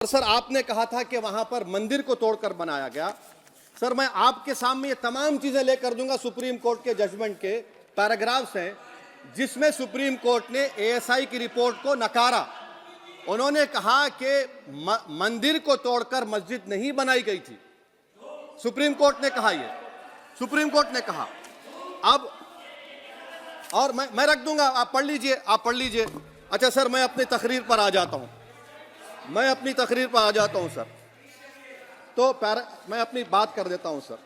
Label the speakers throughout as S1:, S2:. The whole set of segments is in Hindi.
S1: और सर आपने कहा था कि वहां पर मंदिर को तोड़कर बनाया गया। सर मैं आपके सामने ये तमाम चीजें लेकर दूंगा, सुप्रीम कोर्ट के जजमेंट के पैराग्राफ्स हैं जिसमें सुप्रीम कोर्ट ने एएसआई की रिपोर्ट को नकारा। उन्होंने कहा कि मंदिर को तोड़कर मस्जिद नहीं बनाई गई थी। सुप्रीम कोर्ट ने कहा, ये सुप्रीम कोर्ट ने कहा। अब और मैं रख दूंगा, आप पढ़ लीजिए, आप पढ़ लीजिए। अच्छा सर मैं अपनी तकरीर पर आ जाता हूं, सर। तो मैं अपनी बात कर देता हूं सर।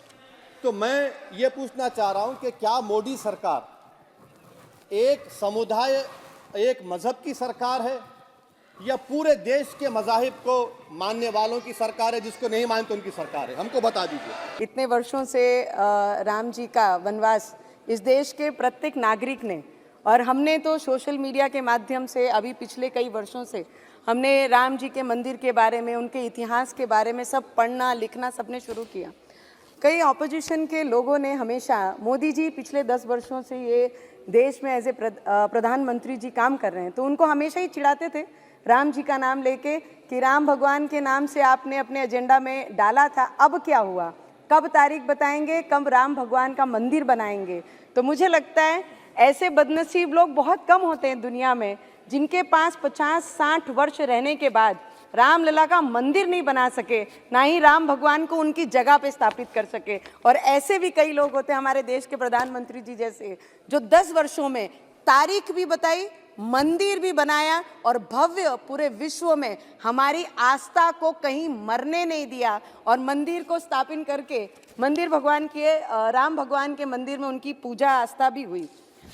S1: तो मैं ये पूछना चाह रहा हूं कि क्या मोदी सरकार एक समुदाय, एक मजहब की सरकार है या पूरे देश के मजाहिब को मानने वालों की सरकार है? जिसको नहीं मानते उनकी सरकार है, हमको बता दीजिए।
S2: इतने वर्षों से राम जी का वनवास इस देश के प्रत्येक नागरिक ने, और हमने तो सोशल मीडिया के माध्यम से अभी पिछले कई वर्षों से हमने राम जी के मंदिर के बारे में, उनके इतिहास के बारे में सब पढ़ना लिखना सबने शुरू किया। कई ऑपोजिशन के लोगों ने हमेशा, मोदी जी पिछले 10 वर्षों से ये देश में एज ए प्रधानमंत्री जी काम कर रहे हैं, तो उनको हमेशा ही चिढ़ाते थे राम जी का नाम लेके कि राम भगवान के नाम से आपने अपने एजेंडा में डाला था, अब क्या हुआ, कब तारीख बताएंगे, कब राम भगवान का मंदिर बनाएंगे। तो मुझे लगता है ऐसे बदनसीब लोग बहुत कम होते हैं दुनिया में जिनके पास 50-60 वर्ष रहने के बाद रामलला का मंदिर नहीं बना सके, ना ही राम भगवान को उनकी जगह पे स्थापित कर सके। और ऐसे भी कई लोग होते हैं हमारे देश के प्रधानमंत्री जी जैसे, जो 10 वर्षों में तारीख भी बताई, मंदिर भी बनाया और भव्य पूरे विश्व में हमारी आस्था को कहीं मरने नहीं दिया, और मंदिर को स्थापित करके मंदिर भगवान के, राम भगवान के मंदिर में उनकी पूजा आस्था भी हुई।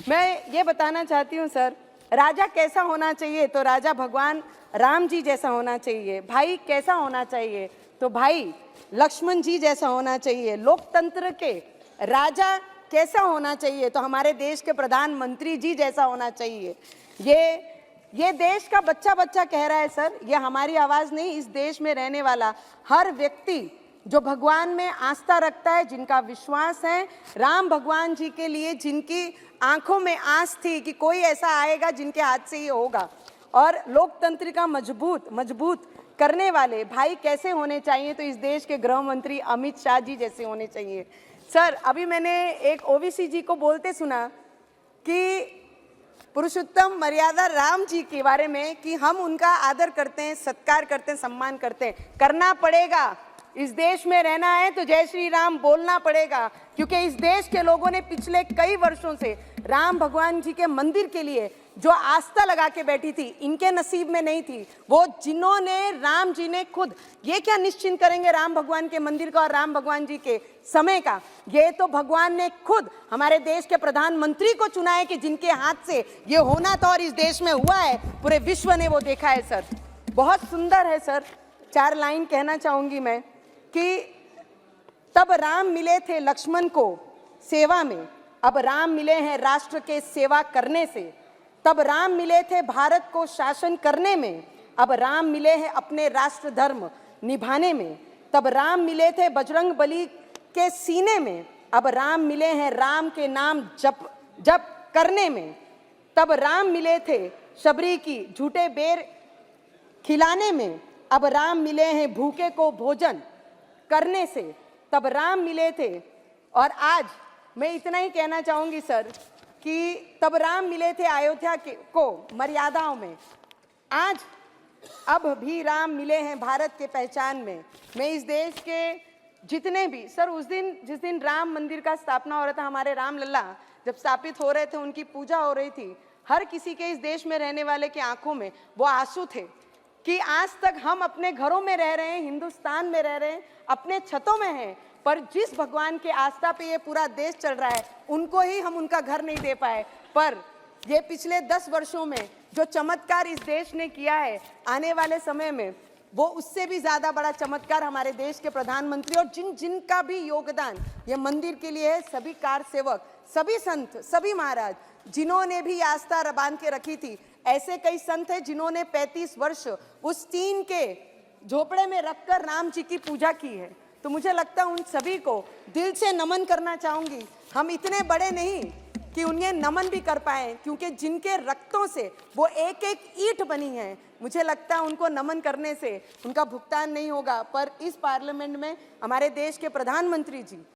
S2: मैं ये बताना चाहती हूँ सर, राजा कैसा होना चाहिए? तो राजा भगवान राम जी जैसा होना चाहिए। भाई कैसा होना चाहिए? तो भाई लक्ष्मण जी जैसा होना चाहिए। लोकतंत्र के राजा कैसा होना चाहिए? तो हमारे देश के प्रधानमंत्री जी जैसा होना चाहिए। ये देश का बच्चा बच्चा कह रहा है सर, ये हमारी आवाज़ नहीं, इस देश में रहने वाला हर व्यक्ति जो भगवान में आस्था रखता है, जिनका विश्वास है राम भगवान जी के लिए, जिनकी आंखों में आस थी कि कोई ऐसा आएगा जिनके हाथ से ये होगा, और लोकतंत्र का मजबूत करने वाले भाई कैसे होने चाहिए? तो इस देश के गृह मंत्री अमित शाह जी जैसे होने चाहिए। सर अभी मैंने एक ओवीसी जी को बोलते सुना कि पुरुषोत्तम मर्यादा राम जी के बारे में कि हम उनका आदर करते हैं, सत्कार करते हैं, सम्मान करते हैं। करना पड़ेगा, इस देश में रहना है तो जय श्री राम बोलना पड़ेगा, क्योंकि इस देश के लोगों ने पिछले कई वर्षों से राम भगवान जी के मंदिर के लिए जो आस्था लगा के बैठी थी, इनके नसीब में नहीं थी। वो जिन्होंने, राम जी ने खुद, ये क्या निश्चिंत करेंगे राम भगवान के मंदिर का और राम भगवान जी के समय का? ये तो भगवान ने खुद हमारे देश के प्रधानमंत्री को चुना है कि जिनके हाथ से ये होना था, और इस देश में हुआ है, पूरे विश्व ने वो देखा है सर। बहुत सुंदर है सर। 4 लाइन कहना चाहूंगी मैं कि तब राम मिले थे लक्ष्मण को सेवा में, अब राम मिले हैं राष्ट्र के सेवा करने से। तब राम मिले थे भारत को शासन करने में, अब राम मिले हैं अपने राष्ट्र धर्म निभाने में। तब राम मिले थे बजरंग बली के सीने में, अब राम मिले हैं राम के नाम जप करने में। तब राम मिले थे शबरी की झूठे बेर खिलाने में, अब राम मिले हैं भूखे को भोजन करने से। तब राम मिले थे, और आज मैं इतना ही कहना चाहूंगी सर कि तब राम मिले थे अयोध्या को मर्यादाओं में, आज अब भी राम मिले हैं भारत के पहचान में। मैं इस देश के जितने भी सर, उस दिन जिस दिन राम मंदिर का स्थापना हो रहा था, हमारे राम लल्ला जब स्थापित हो रहे थे, उनकी पूजा हो रही थी, हर किसी के इस देश में रहने वाले की आंखों में वो आंसू थे कि आज तक हम अपने घरों में रह रहे हैं, हिंदुस्तान में रह रहे हैं, अपने छतों में हैं, पर जिस भगवान के आस्था पे ये पूरा देश चल रहा है, उनको ही हम उनका घर नहीं दे पाए। पर ये पिछले 10 वर्षों में जो चमत्कार इस देश ने किया है, आने वाले समय में वो उससे भी ज़्यादा बड़ा चमत्कार हमारे देश के प्रधानमंत्री और जिनका भी योगदान ये मंदिर के लिए है, सभी कार सेवक, सभी संत, सभी महाराज, जिन्होंने भी आस्था बांध के रखी थी। ऐसे कई संत हैं जिन्होंने 35 वर्ष उस टीन के झोपड़े में रखकर राम जी की पूजा की है। तो मुझे लगता है उन सभी को दिल से नमन करना चाहूंगी। हम इतने बड़े नहीं कि उन्हें नमन भी कर पाएं, क्योंकि जिनके रक्तों से वो एक एक ईंट बनी है, मुझे लगता है उनको नमन करने से उनका भुगतान नहीं होगा। पर इस पार्लियामेंट में हमारे देश के प्रधानमंत्री जी